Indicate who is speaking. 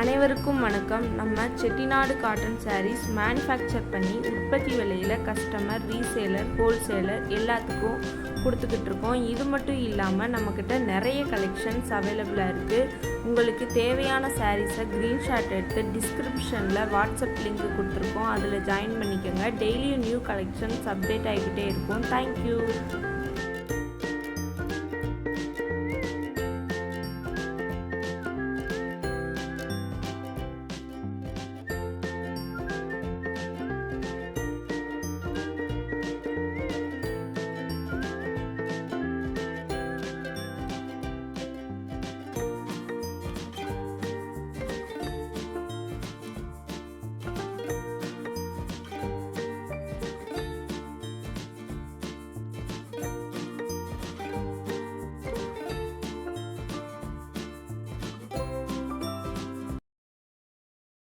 Speaker 1: அனைவருக்கும் வணக்கம். நம்ம செட்டிநாடு காட்டன் சாரீஸ் மேனுஃபேக்சர் பண்ணி உற்பத்தி விலையில் கஸ்டமர், ரீசேலர், ஹோல்சேலர் எல்லாத்துக்கும் கொடுத்துக்கிட்டு இருக்கோம். இது மட்டும் இல்லாமல் நம்மக்கிட்ட நிறைய கலெக்ஷன்ஸ் அவைலபிளாக இருக்குது. உங்களுக்கு தேவையான சாரீஸை ஸ்க்ரீன்ஷாட் எடுத்து டிஸ்கிரிப்ஷனில் வாட்ஸ்அப் லிங்க் கொடுத்துருக்கோம். அதில் ஜாயின் பண்ணிக்கோங்க. டெய்லியும் நியூ கலெக்ஷன்ஸ் அப்டேட் ஆகிக்கிட்டே இருக்கும். தேங்க்யூ.